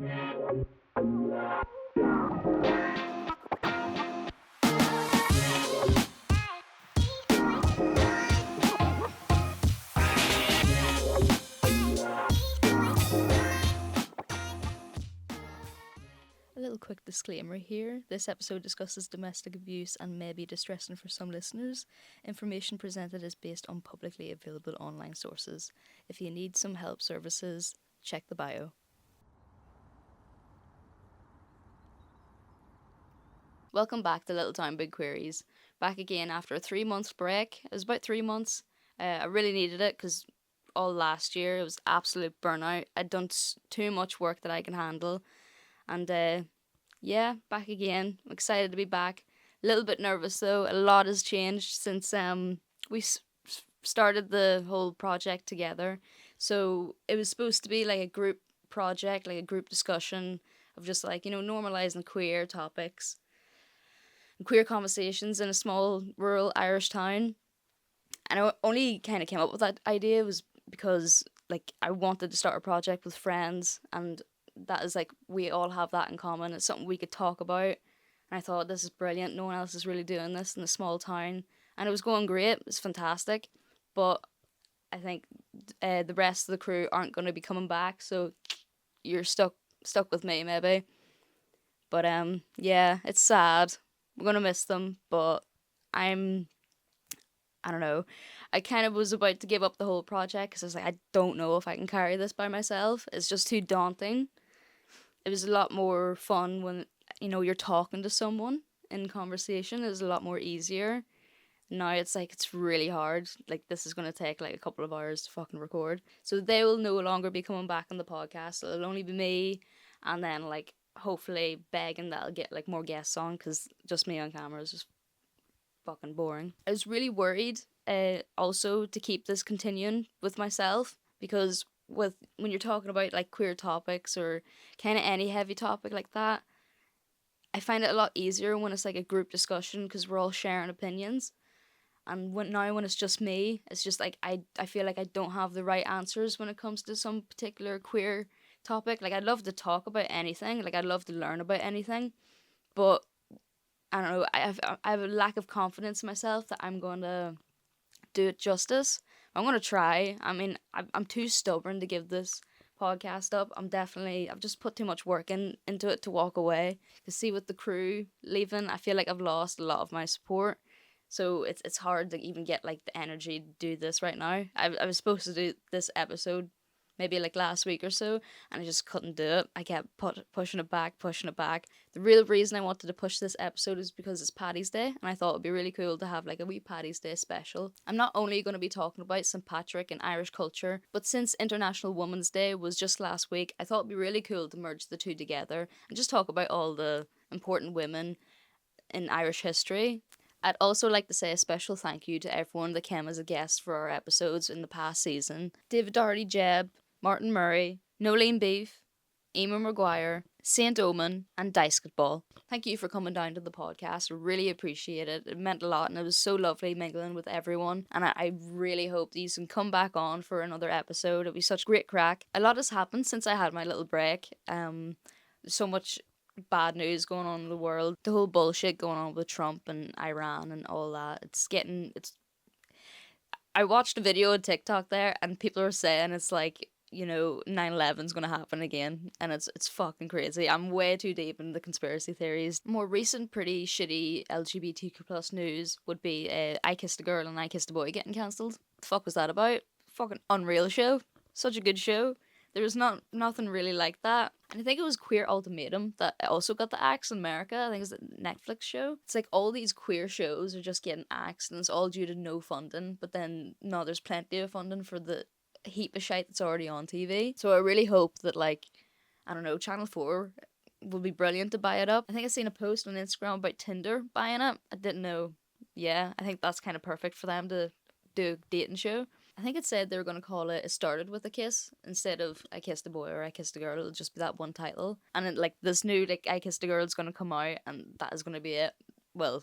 A little quick disclaimer here. This episode discusses domestic abuse and may be distressing for some listeners. Information presented is based on publicly available online sources. If you need some help services, check the bio. Welcome back to Little Town Big Queeries. Back again after a 3-month break. It was about 3 months. I really needed it because all last year it was absolute burnout. I'd done too much work that I can handle. And yeah, back again. I'm excited to be back. A little bit nervous though. A lot has changed since we started the whole project together. So it was supposed to be like a group project, like a group discussion of just like, normalizing queer topics and queer conversations in a small rural Irish town. And I only kind of came up with that idea was because like I wanted to start a project with friends, and that is like we all have that in common. It's something we could talk about, and I thought this is brilliant. No one else is really doing this in a small town, and it was going great. It's fantastic, but I think the rest of the crew aren't going to be coming back, so you're stuck with me maybe. But yeah, it's sad. We're gonna miss them, but I don't know. I kind of was about to give up the whole project because I was like, I don't know if I can carry this by myself. It's just too daunting. It was a lot more fun when, you're talking to someone in conversation. It was a lot more easier. Now it's like, it's really hard. Like, this is going to take like a couple of hours to fucking record. So they will no longer be coming back on the podcast. It'll only be me, and then like hopefully begging that I'll get like more guests on, because just me on camera is just fucking boring. I was really worried also to keep this continuing with myself, because when you're talking about like queer topics or kind of any heavy topic like that, I find it a lot easier when it's like a group discussion because we're all sharing opinions. And when it's just me, it's just like I feel like I don't have the right answers when it comes to some particular queer topic. Like, I'd love to talk about anything, like I'd love to learn about anything, but I don't know, I have a lack of confidence in myself that I'm going to do it justice. I'm going to try. I mean, I'm too stubborn to give this podcast up. I've just put too much work into it to walk away. To see with the crew leaving, I feel like I've lost a lot of my support. So it's hard to even get like the energy to do this right now. I was supposed to do this episode maybe like last week or so, and I just couldn't do it. I kept pushing it back. The real reason I wanted to push this episode is because it's Paddy's Day, and I thought it would be really cool to have like a wee Paddy's Day special. I'm not only going to be talking about St. Patrick and Irish culture, but since International Women's Day was just last week, I thought it'd be really cool to merge the two together and just talk about all the important women in Irish history. I'd also like to say a special thank you to everyone that came as a guest for our episodes in the past season. David Doherty Jebb, Martin Murray, Nolene Beef, Eamon Maguire, Saint Omen, and Disketball. Thank you for coming down to the podcast. I really appreciate it. It meant a lot, and it was so lovely mingling with everyone. And I really hope that you can come back on for another episode. It'll be such great crack. A lot has happened since I had my little break. There's so much bad news going on in the world. The whole bullshit going on with Trump and Iran and all that. I watched a video on TikTok there, and people are saying it's like, 9/11's gonna happen again, and it's fucking crazy. I'm way too deep into the conspiracy theories. More recent pretty shitty LGBTQ plus news would be I Kissed a Girl and I Kissed a Boy getting cancelled. The fuck was that about? Fucking unreal show. Such a good show. There was nothing really like that. And I think it was Queer Ultimatum that also got the axe in America. I think it's a Netflix show. It's like all these queer shows are just getting axed, and it's all due to no funding. But then, no, there's plenty of funding for the heap of shite that's already on TV. So I really hope that, like, I don't know, Channel 4 would be brilliant to buy it up. I think I seen a post on Instagram about Tinder buying it. I didn't know. Yeah, I think that's kind of perfect for them to do a dating show. I think it said they were going to call it Started With a Kiss instead of I Kissed a Boy or I Kissed a Girl. It'll just be that one title. And then, like, this new, like, I Kissed a Girl is going to come out, and that is going to be it. Well,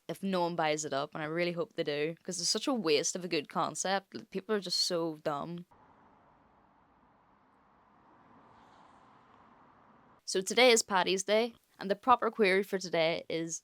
if no one buys it up, and I really hope they do, because it's such a waste of a good concept. Like, people are just so dumb. So today is Paddy's Day, and the proper query for today is,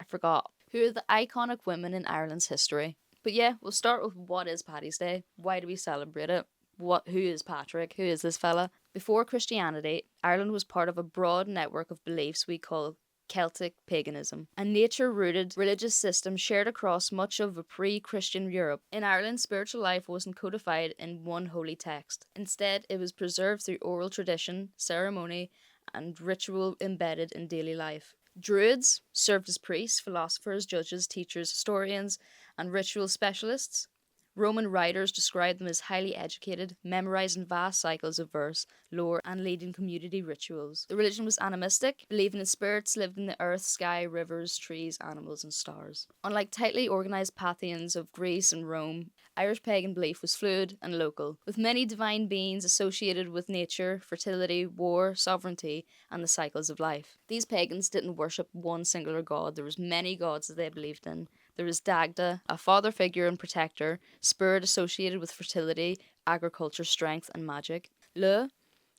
I forgot, who are the iconic women in Ireland's history? But yeah, we'll start with what is Paddy's Day? Why do we celebrate it? Who is Patrick? Who is this fella? Before Christianity, Ireland was part of a broad network of beliefs we call Celtic paganism, a nature-rooted religious system shared across much of a pre-Christian Europe. In Ireland, spiritual life wasn't codified in one holy text. Instead, it was preserved through oral tradition, ceremony, and ritual embedded in daily life. Druids served as priests, philosophers, judges, teachers, historians, and ritual specialists. Roman writers described them as highly educated, memorizing vast cycles of verse, lore, and leading community rituals. The religion was animistic, believing in spirits lived in the earth, sky, rivers, trees, animals, and stars. Unlike tightly organized pantheons of Greece and Rome, Irish pagan belief was fluid and local, with many divine beings associated with nature, fertility, war, sovereignty, and the cycles of life. These pagans didn't worship one singular god. There was many gods that they believed in. There was Dagda, a father figure and protector, spirit associated with fertility, agriculture, strength, and magic. Le,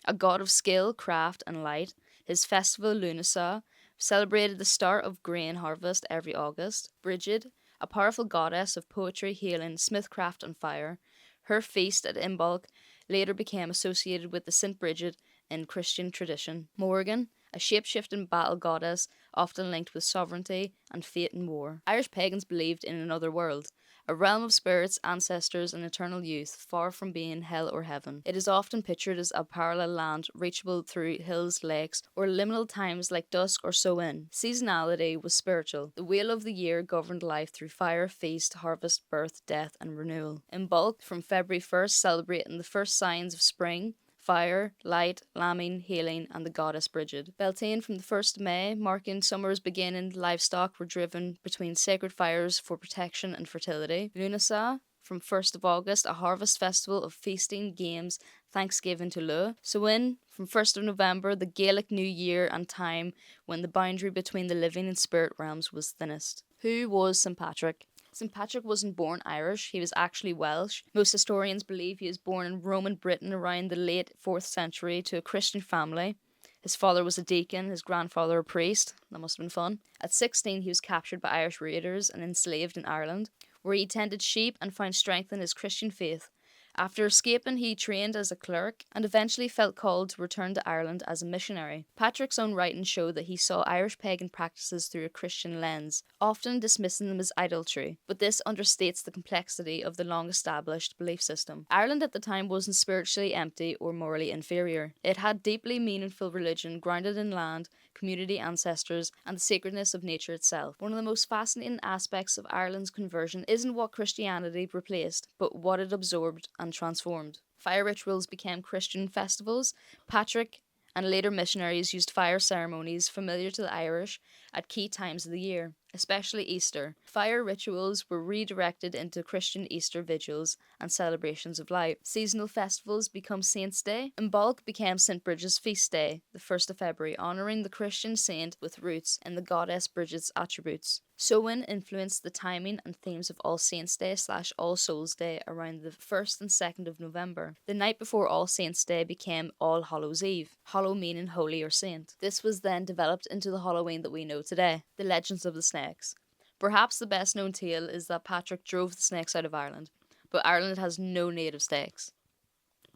a god of skill, craft, and light. His festival, Lunasa, celebrated the start of grain harvest every August. Brigid, a powerful goddess of poetry, healing, smithcraft, and fire. Her feast at Imbolc later became associated with the St. Bridget in Christian tradition. Morgan, a shape-shifting battle goddess often linked with sovereignty and fate in war. Irish pagans believed in another world, a realm of spirits, ancestors, and eternal youth, far from being hell or heaven. It is often pictured as a parallel land reachable through hills, lakes, or liminal times like dusk or Samhain. Seasonality was spiritual. The wheel of the year governed life through fire, feast, harvest, birth, death, and renewal. Imbolc, from February 1st, celebrating the first signs of spring, fire, light, lambing, healing, and the goddess Brigid. Beltane from the 1st of May, marking summer's beginning, livestock were driven between sacred fires for protection and fertility. Lunasa, from 1st of August, a harvest festival of feasting, games, thanksgiving to Lu. Samhain, from 1st of November, the Gaelic New Year and time when the boundary between the living and spirit realms was thinnest. Who was St. Patrick? St. Patrick wasn't born Irish, he was actually Welsh. Most historians believe he was born in Roman Britain around the late 4th century to a Christian family. His father was a deacon, his grandfather a priest. That must have been fun. At 16, he was captured by Irish raiders and enslaved in Ireland, where he tended sheep and found strength in his Christian faith. After escaping, he trained as a cleric and eventually felt called to return to Ireland as a missionary. Patrick's own writings show that he saw Irish pagan practices through a Christian lens, often dismissing them as idolatry, but this understates the complexity of the long-established belief system. Ireland at the time wasn't spiritually empty or morally inferior. It had deeply meaningful religion grounded in land, community, ancestors, and the sacredness of nature itself. One of the most fascinating aspects of Ireland's conversion isn't what Christianity replaced, but what it absorbed and transformed. Fire rituals became Christian festivals. Patrick and later missionaries used fire ceremonies familiar to the Irish at key times of the year, especially Easter. Fire rituals were redirected into Christian Easter vigils and celebrations of light. Seasonal festivals become Saints' Day. Imbolc became St. Bridget's feast day, the 1st of February, honouring the Christian saint with roots in the goddess Bridget's attributes. Samhain influenced the timing and themes of All Saints' Day / All Souls' Day around the 1st and 2nd of November. The night before All Saints' Day became All Hallows' Eve, Hallow meaning holy or saint. This was then developed into the Halloween that we know today, the Legends of the Snakes. Perhaps the best known tale is that Patrick drove the snakes out of Ireland, but Ireland has no native snakes.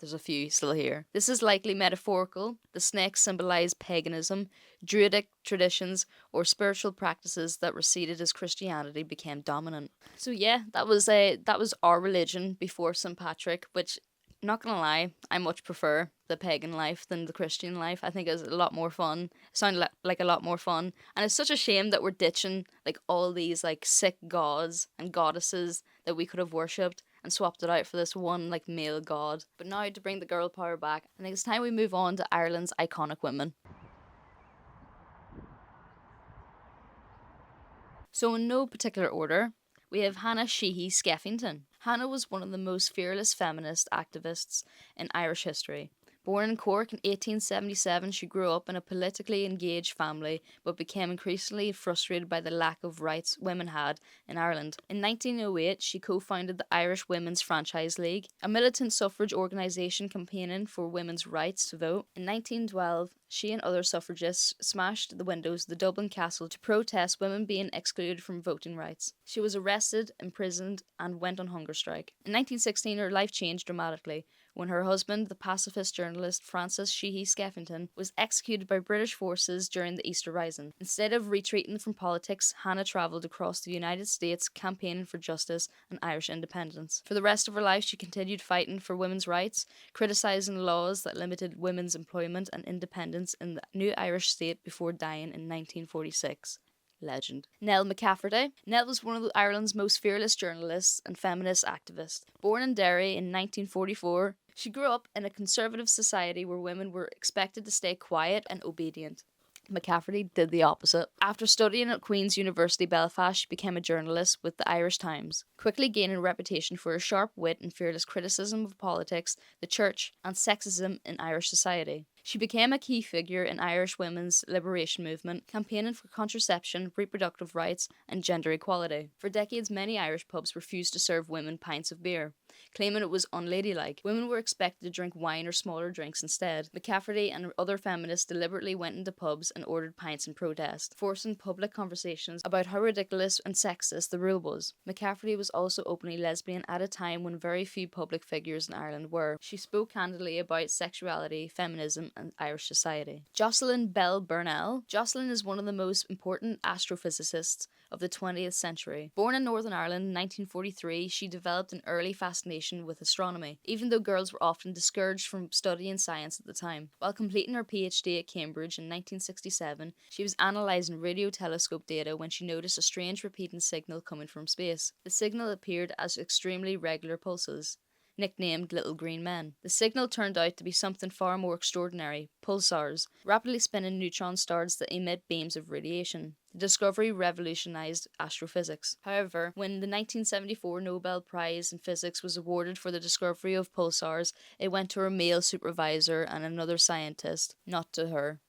There's a few still here. This is likely metaphorical. The snakes symbolize paganism, druidic traditions, or spiritual practices that receded as Christianity became dominant. So yeah, that was our religion before St. Patrick, which, not gonna lie, I much prefer the pagan life than the Christian life. I think it's a lot more fun. It sounded like a lot more fun. And it's such a shame that we're ditching like all these like sick gods and goddesses that we could have worshipped and swapped it out for this one like male god. But now, to bring the girl power back, I think it's time we move on to Ireland's iconic women. So in no particular order, we have Hanna Sheehy-Skeffington. Hanna was one of the most fearless feminist activists in Irish history. Born in Cork in 1877, she grew up in a politically engaged family but became increasingly frustrated by the lack of rights women had in Ireland. In 1908, she co-founded the Irish Women's Franchise League, a militant suffrage organisation campaigning for women's rights to vote. In 1912, she and other suffragists smashed the windows of the Dublin Castle to protest women being excluded from voting rights. She was arrested, imprisoned, and went on hunger strike. In 1916, her life changed dramatically when her husband, the pacifist journalist Hanna Sheehy-Skeffington, was executed by British forces during the Easter Rising. Instead of retreating from politics, Hanna travelled across the United States campaigning for justice and Irish independence. For the rest of her life, she continued fighting for women's rights, criticising laws that limited women's employment and independence in the new Irish state before dying in 1946. Legend. Nell McCafferty. Nell was one of Ireland's most fearless journalists and feminist activists. Born in Derry in 1944, she grew up in a conservative society where women were expected to stay quiet and obedient. McCafferty did the opposite. After studying at Queen's University Belfast, she became a journalist with the Irish Times, quickly gaining a reputation for her sharp wit and fearless criticism of politics, the church, and sexism in Irish society. She became a key figure in Irish women's liberation movement, campaigning for contraception, reproductive rights, and gender equality. For decades, many Irish pubs refused to serve women pints of beer, claiming it was unladylike. Women were expected to drink wine or smaller drinks instead. McCafferty and other feminists deliberately went into pubs and ordered pints in protest, forcing public conversations about how ridiculous and sexist the rule was. McCafferty was also openly lesbian at a time when very few public figures in Ireland were. She spoke candidly about sexuality, feminism, and Irish society. Jocelyn Bell Burnell. Jocelyn is one of the most important astrophysicists of the 20th century. Born in Northern Ireland in 1943, she developed an early fascination with astronomy, even though girls were often discouraged from studying science at the time. While completing her PhD at Cambridge in 1967, she was analysing radio telescope data when she noticed a strange repeating signal coming from space. The signal appeared as extremely regular pulses, nicknamed Little Green Men. The signal turned out to be something far more extraordinary: pulsars, rapidly spinning neutron stars that emit beams of radiation. The discovery revolutionized astrophysics. However, when the 1974 Nobel Prize in Physics was awarded for the discovery of pulsars, it went to her male supervisor and another scientist, not to her.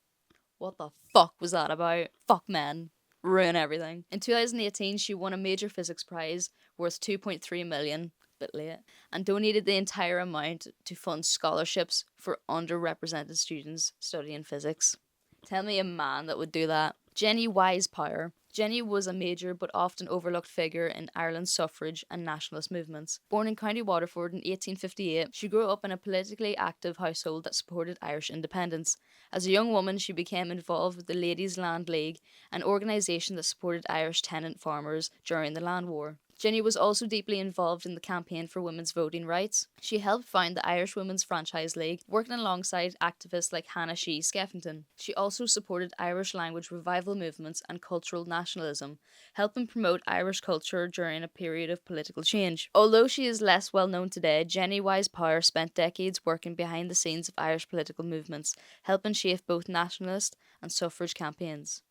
What the fuck was that about? Fuck men. Ruin everything. In 2018, she won a major physics prize worth $2.3 million. Bit late, and donated the entire amount to fund scholarships for underrepresented students studying physics. Tell me a man that would do that. Jenni Wyse Power. Jenni was a major but often overlooked figure in Ireland's suffrage and nationalist movements. Born in County Waterford in 1858, she grew up in a politically active household that supported Irish independence. As a young woman, she became involved with the Ladies' Land League, an organisation that supported Irish tenant farmers during the Land War. Jenni was also deeply involved in the campaign for women's voting rights. She helped found the Irish Women's Franchise League, working alongside activists like Hanna Sheehy-Skeffington. She also supported Irish language revival movements and cultural nationalism, helping promote Irish culture during a period of political change. Although she is less well known today, Jenni Wyse Power spent decades working behind the scenes of Irish political movements, helping shape both nationalist and suffrage campaigns.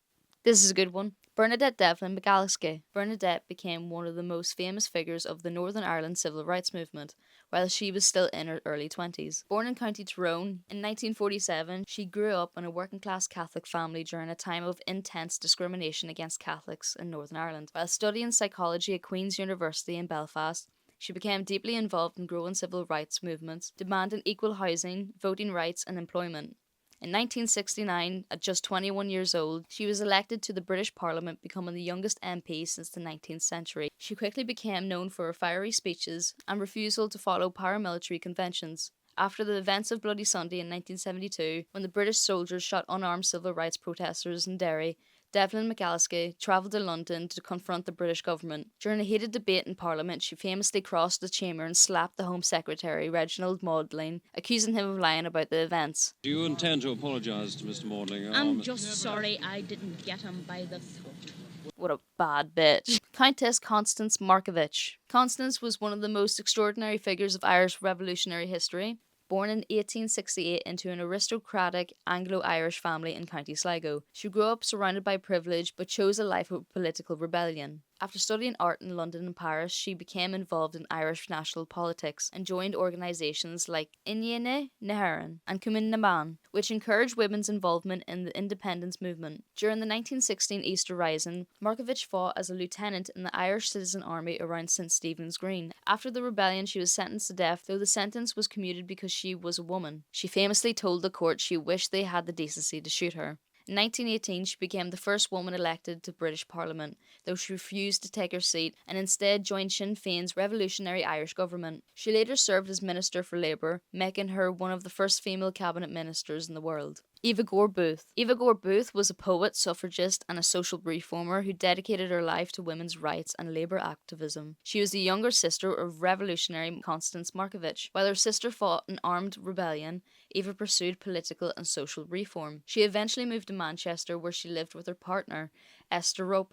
This is a good one. Bernadette Devlin McAliskey. Bernadette became one of the most famous figures of the Northern Ireland civil rights movement, while she was still in her early 20s. Born in County Tyrone in 1947, she grew up in a working-class Catholic family during a time of intense discrimination against Catholics in Northern Ireland. While studying psychology at Queen's University in Belfast, she became deeply involved in growing civil rights movements, demanding equal housing, voting rights, and employment. In 1969, at just 21 years old, she was elected to the British Parliament, becoming the youngest MP since the 19th century. She quickly became known for her fiery speeches and refusal to follow paramilitary conventions. After the events of Bloody Sunday in 1972, when the British soldiers shot unarmed civil rights protesters in Derry, Devlin McAliskey travelled to London to confront the British government. During a heated debate in Parliament, she famously crossed the chamber and slapped the Home Secretary, Reginald Maudling, accusing him of lying about the events. Do you intend to apologise to Mr. Maudling? I'm just sorry I didn't get him by the throat. What a bad bitch. Countess Constance Markievicz. Constance was one of the most extraordinary figures of Irish revolutionary history. Born in 1868 into an aristocratic Anglo-Irish family in County Sligo, she grew up surrounded by privilege but chose a life of political rebellion. After studying art in London and Paris, she became involved in Irish national politics and joined organisations like Inine Naharan and Cumann na Mban, which encouraged women's involvement in the independence movement. During the 1916 Easter Rising, Markievicz fought as a lieutenant in the Irish Citizen Army around St Stephen's Green. After the rebellion, she was sentenced to death, though the sentence was commuted because she was a woman. She famously told the court she wished they had the decency to shoot her. In 1918, she became the first woman elected to British Parliament, though she refused to take her seat and instead joined Sinn Féin's revolutionary Irish government. She later served as Minister for Labour, making her one of the first female cabinet ministers in the world. Eva Gore-Booth. Eva Gore-Booth was a poet, suffragist, and a social reformer who dedicated her life to women's rights and labour activism. She was the younger sister of revolutionary Constance Markievicz. While her sister fought an armed rebellion, Eva pursued political and social reform. She eventually moved to Manchester, where she lived with her partner, Esther Roper,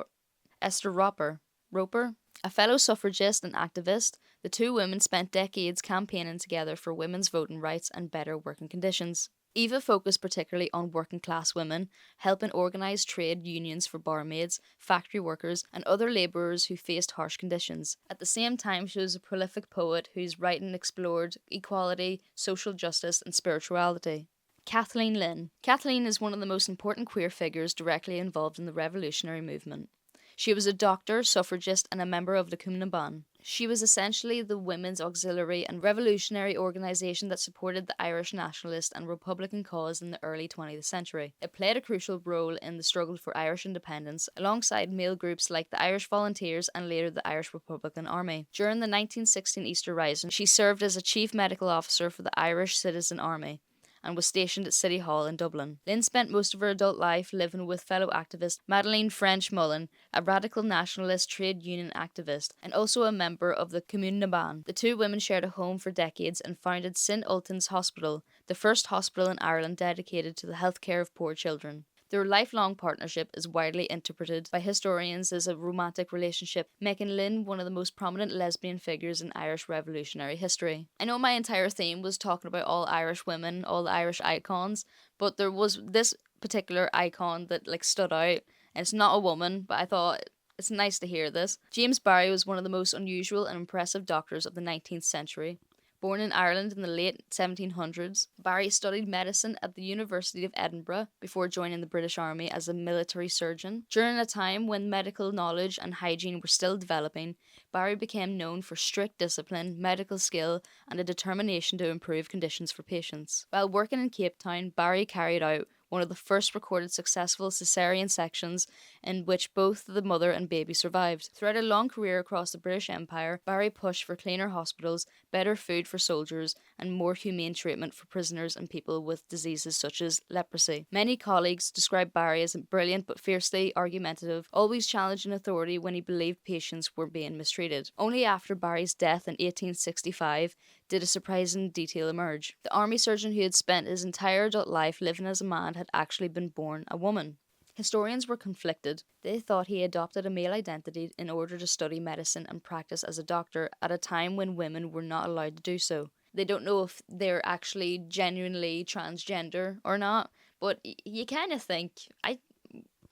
a fellow suffragist and activist. The two women spent decades campaigning together for women's voting rights and better working conditions. Eva focused particularly on working class women, helping organise trade unions for barmaids, factory workers, and other labourers who faced harsh conditions. At the same time, she was a prolific poet whose writing explored equality, social justice, and spirituality. Kathleen Lynn. Kathleen is one of the most important queer figures directly involved in the revolutionary movement. She was a doctor, suffragist, and a member of the Cumann na Mban. She was essentially the women's auxiliary and revolutionary organisation that supported the Irish nationalist and Republican cause in the early 20th century. It played a crucial role in the struggle for Irish independence, alongside male groups like the Irish Volunteers and later the Irish Republican Army. During the 1916 Easter Rising, she served as a chief medical officer for the Irish Citizen Army and was stationed at City Hall in Dublin. Lynn spent most of her adult life living with fellow activist Madeleine French Mullen, a radical nationalist trade union activist, and also a member of the Cumann na Mban. The two women shared a home for decades and founded St Ultan's Hospital, the first hospital in Ireland dedicated to the healthcare of poor children. Their lifelong partnership is widely interpreted by historians as a romantic relationship, making Lynn one of the most prominent lesbian figures in Irish revolutionary history. I know my entire theme was talking about all Irish women, all the Irish icons, but there was this particular icon that stood out, and it's not a woman, but I thought it's nice to hear this. James Barry was one of the most unusual and impressive doctors of the 19th century. Born in Ireland in the late 1700s, Barry studied medicine at the University of Edinburgh before joining the British Army as a military surgeon. During a time when medical knowledge and hygiene were still developing, Barry became known for strict discipline, medical skill, and a determination to improve conditions for patients. While working in Cape Town, Barry carried out one of the first recorded successful cesarean sections in which both the mother and baby survived. Throughout a long career across the British Empire, Barry pushed for cleaner hospitals, better food for soldiers, and more humane treatment for prisoners and people with diseases such as leprosy. Many colleagues described Barry as brilliant but fiercely argumentative, always challenging authority when he believed patients were being mistreated. Only after Barry's death in 1865 did a surprising detail emerge. The army surgeon who had spent his entire adult life living as a man had actually been born a woman. Historians were conflicted. They thought he adopted a male identity in order to study medicine and practice as a doctor at a time when women were not allowed to do so. They don't know if they're actually genuinely transgender or not, but you kind of think,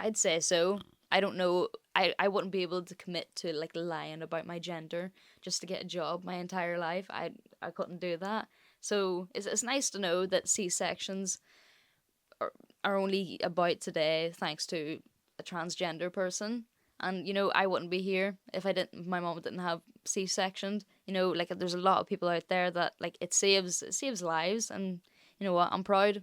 I'd say so. I don't know. I wouldn't be able to commit to lying about my gender just to get a job my entire life. I couldn't do that. So it's nice to know that C-sections are only about today thanks to a transgender person. And I wouldn't be here if my mom didn't have C-sectioned. There's a lot of people out there that it saves lives, and you know what, I'm proud.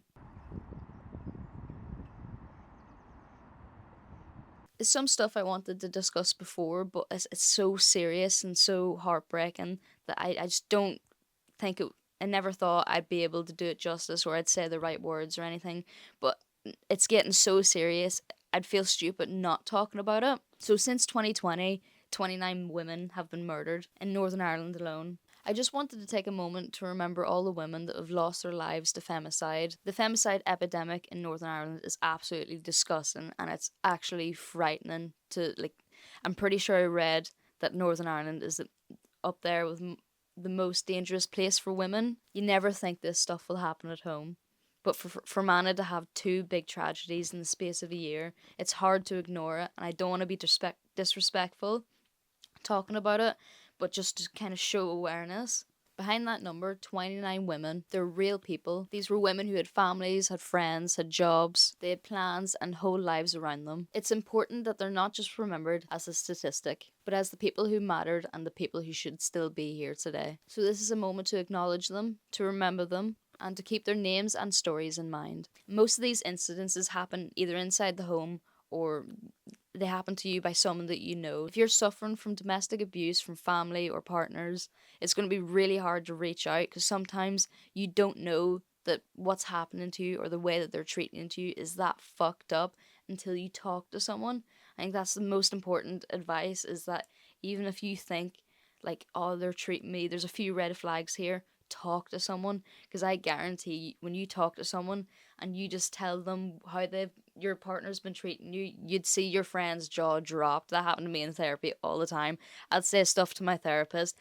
It's some stuff I wanted to discuss before, but it's so serious and so heartbreaking that I just don't think I never thought I'd be able to do it justice or I'd say the right words or anything, but it's getting so serious, I'd feel stupid not talking about it. So since 2020, 29 women have been murdered in Northern Ireland alone. I just wanted to take a moment to remember all the women that have lost their lives to femicide. The femicide epidemic in Northern Ireland is absolutely disgusting, and it's actually frightening to, I'm pretty sure I read that Northern Ireland is up there with the most dangerous place for women. You never think this stuff will happen at home. But for Manna to have two big tragedies in the space of a year, it's hard to ignore it, and I don't want to be disrespectful, talking about it, but just to kind of show awareness. Behind that number, 29 women, they're real people. These were women who had families, had friends, had jobs, they had plans and whole lives around them. It's important that they're not just remembered as a statistic, but as the people who mattered and the people who should still be here today. So this is a moment to acknowledge them, to remember them, and to keep their names and stories in mind. Most of these incidences happen either inside the home or they happen to you by someone that you know. If you're suffering from domestic abuse from family or partners, it's going to be really hard to reach out because sometimes you don't know that what's happening to you or the way that they're treating you is that fucked up until you talk to someone. I think that's the most important advice, is that even if you think like, oh, they're treating me, there's a few red flags here, talk to someone, because I guarantee when you talk to someone and you just tell them how your partner's been treating you, you'd see your friend's jaw drop. That happened to me in therapy all the time. I'd say stuff to my therapist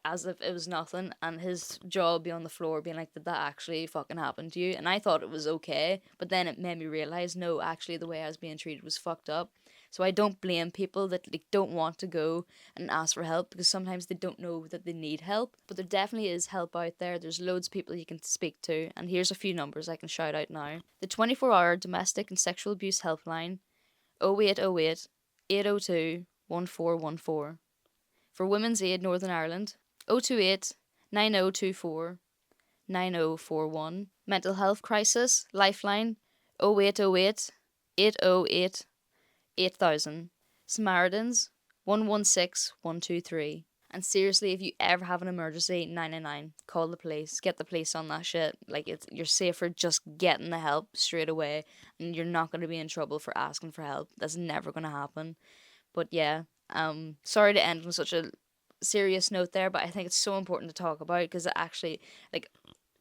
as if it was nothing, and his jaw would be on the floor being like, did that actually fucking happen to you? And I thought it was okay, but then it made me realize, no, actually the way I was being treated was fucked up. So I don't blame people that like don't want to go and ask for help, because sometimes they don't know that they need help. But there definitely is help out there. There's loads of people you can speak to, and here's a few numbers I can shout out now. The 24-hour domestic and sexual abuse helpline, 0808 802 1414. For Women's Aid Northern Ireland, 028 9024 9041. Mental Health Crisis Lifeline, 0808 808 8000. Samaritans, 116 123. And seriously, if you ever have an emergency, 999, call the police, get the police on that shit. Like, you're safer just getting the help straight away, and you're not going to be in trouble for asking for help. That's never going to happen. But yeah, sorry to end on such a serious note there, but I think it's so important to talk about, because it actually, like,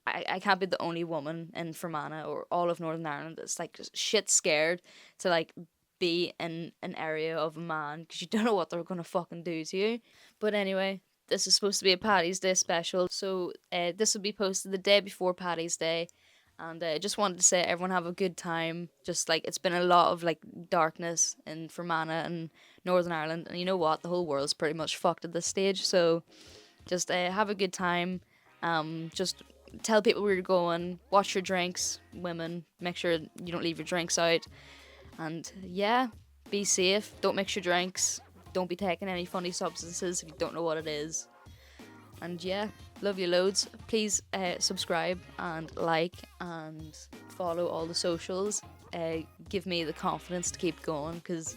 I can't be the only woman in Fermanagh or all of Northern Ireland that's like shit scared to like be in an area of a man, because you don't know what they're gonna fucking do to you. But anyway, this is supposed to be a Paddy's Day special, so this will be posted the day before Paddy's Day. And I just wanted to say everyone have a good time. Just like, it's been a lot of like darkness in Fermanagh and Northern Ireland, and you know what, the whole world's pretty much fucked at this stage. So just have a good time. Just tell people where you're going. Watch your drinks, women. Make sure you don't leave your drinks out. And yeah, be safe. Don't mix your drinks. Don't be taking any funny substances if you don't know what it is. And yeah, love you loads. Please subscribe and like and follow all the socials. Give me the confidence to keep going, because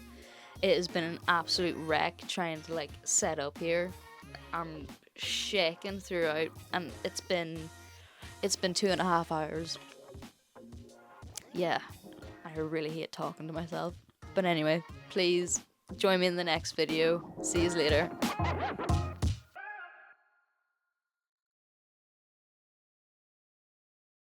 it has been an absolute wreck trying to like set up here. I'm shaking throughout, and it's been 2.5 hours. Yeah, I really hate talking to myself. But anyway, please join me in the next video. See you later.